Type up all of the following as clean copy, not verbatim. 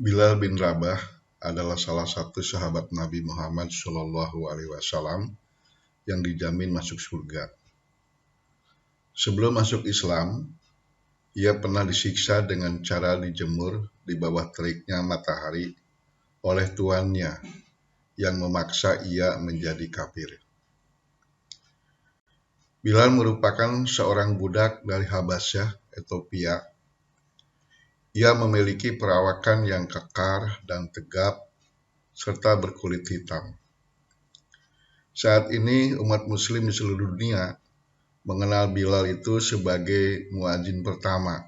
Bilal bin Rabah adalah salah satu sahabat Nabi Muhammad SAW yang dijamin masuk surga. Sebelum masuk Islam, ia pernah disiksa dengan cara dijemur di bawah teriknya matahari oleh tuannya yang memaksa ia menjadi kafir. Bilal merupakan seorang budak dari Habasyah, Ethiopia. Ia memiliki perawakan yang kekar dan tegap serta berkulit hitam. Saat ini umat muslim di seluruh dunia mengenal Bilal itu sebagai muadzin pertama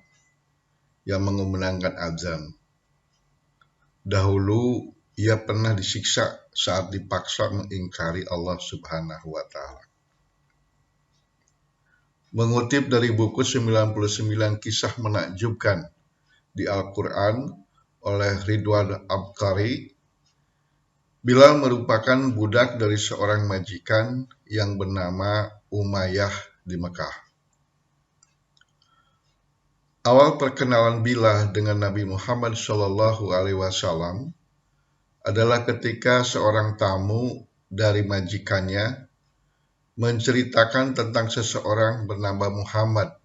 yang mengumandangkan azan. Dahulu ia pernah disiksa saat dipaksa mengingkari Allah Subhanahu wa Ta'ala. Mengutip dari buku 99 kisah menakjubkan di Al-Quran oleh Ridwan Abqari, Bilal merupakan budak dari seorang majikan yang bernama Umayyah di Mekah. Awal perkenalan Bilal dengan Nabi Muhammad SAW adalah ketika seorang tamu dari majikannya menceritakan tentang seseorang bernama Muhammad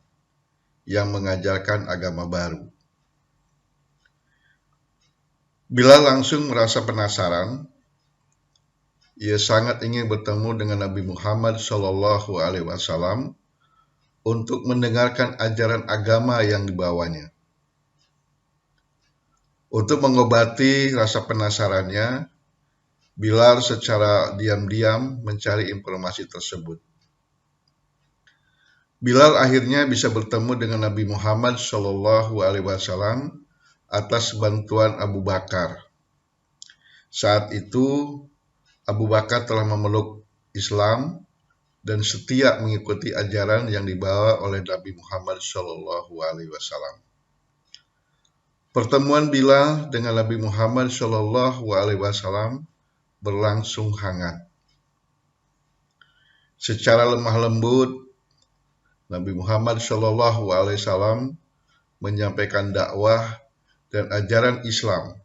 yang mengajarkan agama baru. Bilal langsung merasa penasaran. Ia sangat ingin bertemu dengan Nabi Muhammad SAW untuk mendengarkan ajaran agama yang dibawanya. Untuk mengobati rasa penasarannya, Bilal secara diam-diam mencari informasi tersebut. Bilal akhirnya bisa bertemu dengan Nabi Muhammad SAW atas bantuan Abu Bakar. Saat itu, Abu Bakar telah memeluk Islam dan setia mengikuti ajaran yang dibawa oleh Nabi Muhammad SAW. Pertemuan Bilal dengan Nabi Muhammad SAW berlangsung hangat. Secara lemah lembut, Nabi Muhammad SAW menyampaikan dakwah dan ajaran Islam.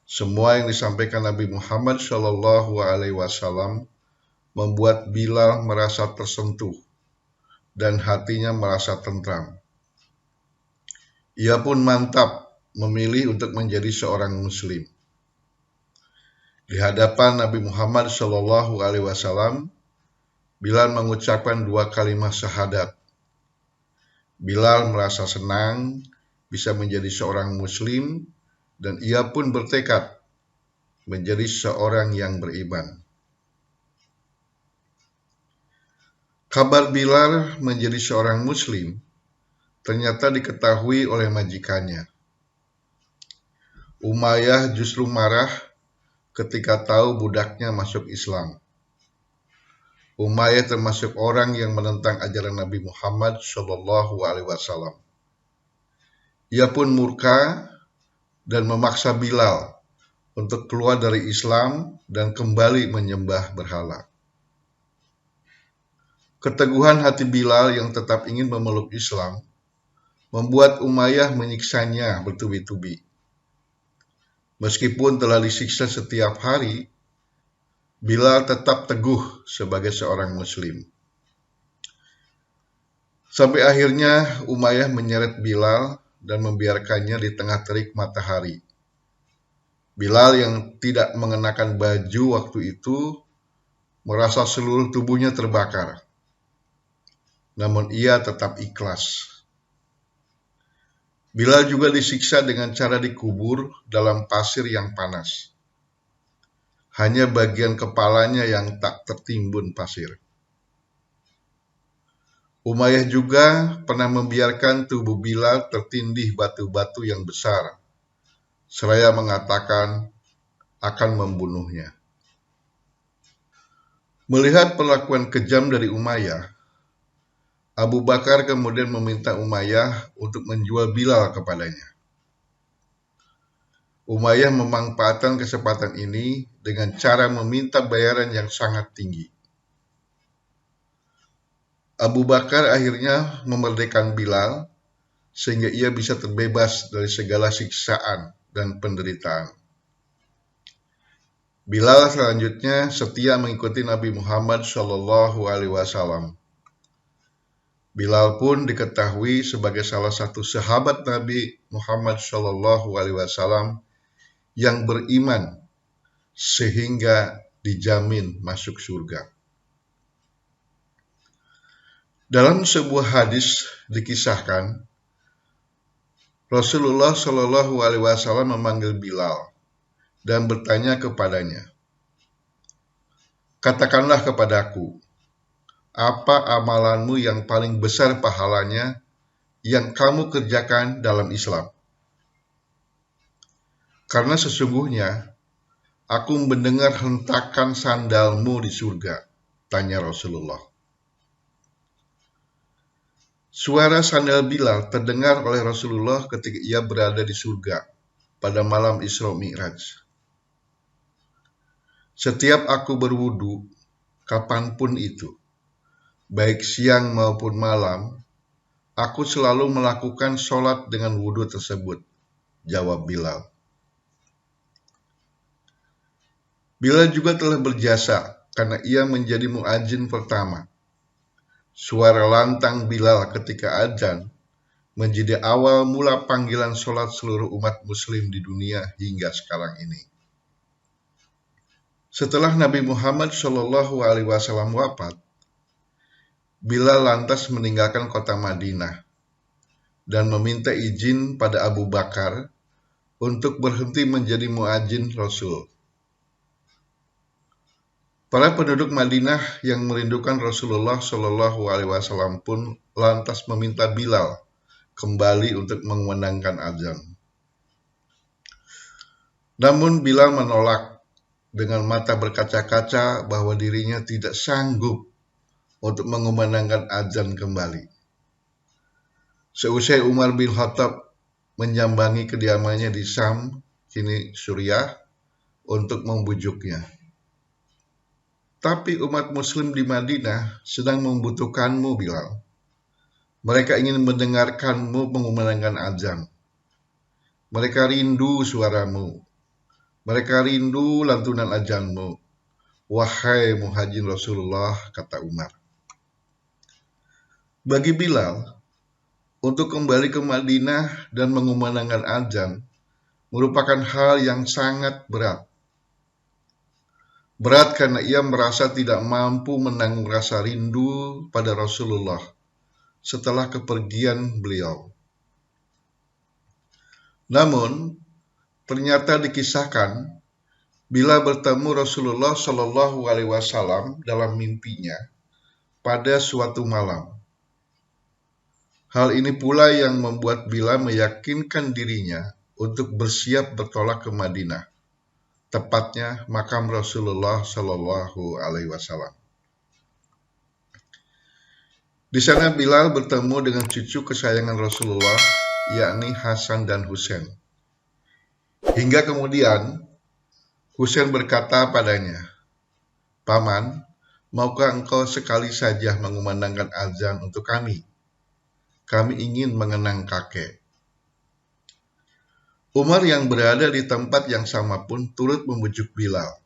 Semua yang disampaikan Nabi Muhammad SAW membuat Bilal merasa tersentuh dan hatinya merasa tentram. Ia pun mantap memilih untuk menjadi seorang Muslim. Di hadapan Nabi Muhammad SAW, Bilal mengucapkan 2 kalimat syahadat. Bilal merasa senang bisa menjadi seorang Muslim dan ia pun bertekad menjadi seorang yang beriman. Kabar Bilal menjadi seorang Muslim ternyata diketahui oleh majikannya. Umayyah justru marah ketika tahu budaknya masuk Islam. Umayyah termasuk orang yang menentang ajaran Nabi Muhammad SAW. Ia pun murka dan memaksa Bilal untuk keluar dari Islam dan kembali menyembah berhala. Keteguhan hati Bilal yang tetap ingin memeluk Islam membuat Umayyah menyiksanya bertubi-tubi. Meskipun telah disiksa setiap hari, Bilal tetap teguh sebagai seorang Muslim. Sampai akhirnya Umayyah menyeret Bilal dan membiarkannya di tengah terik matahari. Bilal yang tidak mengenakan baju waktu itu merasa seluruh tubuhnya terbakar. Namun ia tetap ikhlas. Bilal juga disiksa dengan cara dikubur dalam pasir yang panas. Hanya bagian kepalanya yang tak tertimbun pasir. Umayyah juga pernah membiarkan tubuh Bilal tertindih batu-batu yang besar, seraya mengatakan akan membunuhnya. Melihat perlakuan kejam dari Umayyah, Abu Bakar kemudian meminta Umayyah untuk menjual Bilal kepadanya. Umayyah memanfaatkan kesempatan ini dengan cara meminta bayaran yang sangat tinggi. Abu Bakar akhirnya memerdekakan Bilal sehingga ia bisa terbebas dari segala siksaan dan penderitaan. Bilal selanjutnya setia mengikuti Nabi Muhammad SAW. Bilal pun diketahui sebagai salah satu sahabat Nabi Muhammad SAW yang beriman sehingga dijamin masuk surga. Dalam sebuah hadis dikisahkan, Rasulullah SAW memanggil Bilal dan bertanya kepadanya, "Katakanlah kepadaku, apa amalanmu yang paling besar pahalanya yang kamu kerjakan dalam Islam? Karena sesungguhnya aku mendengar hentakan sandalmu di surga," tanya Rasulullah. Suara sandal Bilal terdengar oleh Rasulullah ketika ia berada di surga pada malam Isra Mi'raj. "Setiap aku berwudu, kapanpun itu, baik siang maupun malam, aku selalu melakukan sholat dengan wudu tersebut," jawab Bilal. Bilal juga telah berjasa karena ia menjadi muadzin pertama. Suara lantang Bilal ketika adzan menjadi awal mula panggilan sholat seluruh umat muslim di dunia hingga sekarang ini. Setelah Nabi Muhammad SAW wafat, Bilal lantas meninggalkan kota Madinah dan meminta izin pada Abu Bakar untuk berhenti menjadi muadzin Rasul. Para penduduk Madinah yang merindukan Rasulullah SAW pun lantas meminta Bilal kembali untuk mengumandangkan azan. Namun Bilal menolak dengan mata berkaca-kaca bahwa dirinya tidak sanggup untuk mengumandangkan azan kembali. Seusai Umar bin Khattab menyambangi kediamannya di Syam, kini Suriah, untuk membujuknya. Tapi umat muslim di Madinah sedang membutuhkanmu, Bilal. Mereka ingin mendengarkanmu mengumandangkan azan. Mereka rindu suaramu. Mereka rindu lantunan azanmu. Wahai muhajir Rasulullah, kata Umar. Bagi Bilal, untuk kembali ke Madinah dan mengumandangkan azan merupakan hal yang sangat berat. Berat karena ia merasa tidak mampu menanggung rasa rindu pada Rasulullah setelah kepergian beliau. Namun, ternyata dikisahkan bila bertemu Rasulullah SAW dalam mimpinya pada suatu malam. Hal ini pula yang membuat Bilal meyakinkan dirinya untuk bersiap bertolak ke Madinah, tepatnya makam Rasulullah SAW. Di sana Bilal bertemu dengan cucu kesayangan Rasulullah, yakni Hasan dan Husain. Hingga kemudian Husain berkata padanya, "Paman, maukah engkau sekali saja mengumandangkan azan untuk kami? Kami ingin mengenang kakek." Umar yang berada di tempat yang sama pun turut membujuk Bilal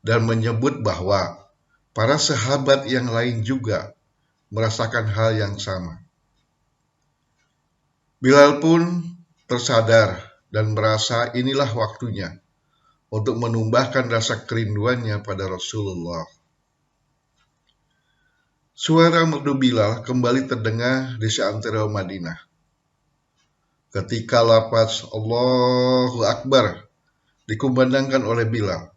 dan menyebut bahwa para sahabat yang lain juga merasakan hal yang sama. Bilal pun tersadar dan merasa inilah waktunya untuk menumbahkan rasa kerinduannya pada Rasulullah. Suara merdu Bilal kembali terdengar di seantero Madinah. Ketika lafaz Allahu Akbar dikumandangkan oleh Bilal,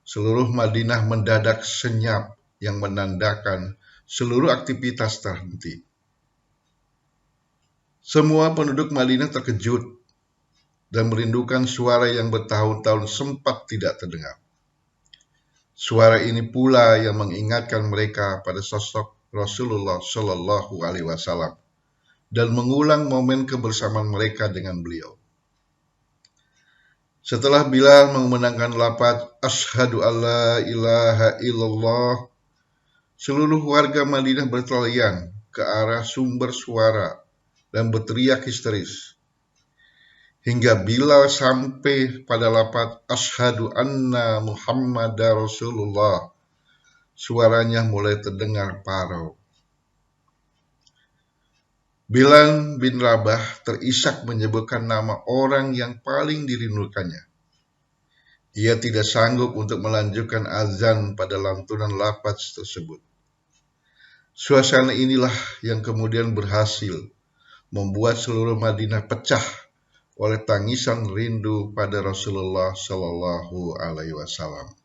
seluruh Madinah mendadak senyap yang menandakan seluruh aktivitas terhenti. Semua penduduk Madinah terkejut dan merindukan suara yang bertahun-tahun sempat tidak terdengar. Suara ini pula yang mengingatkan mereka pada sosok Rasulullah SAW dan mengulang momen kebersamaan mereka dengan beliau. Setelah Bilal mengumandangkan lafaz Asyhadu alla ilaha illallah, seluruh warga Madinah berteriak ke arah sumber suara dan berteriak histeris, hingga Bilal sampai pada lafaz asyhadu anna Muhammadar Rasulullah. Suaranya mulai terdengar parau. Bilal bin Rabah terisak menyebutkan nama orang yang paling dirindukannya. Ia tidak sanggup untuk melanjutkan azan pada lantunan lafaz tersebut. Suasana inilah yang kemudian berhasil membuat seluruh Madinah pecah oleh tangisan rindu pada Rasulullah Shallallahu Alaihi Wasallam.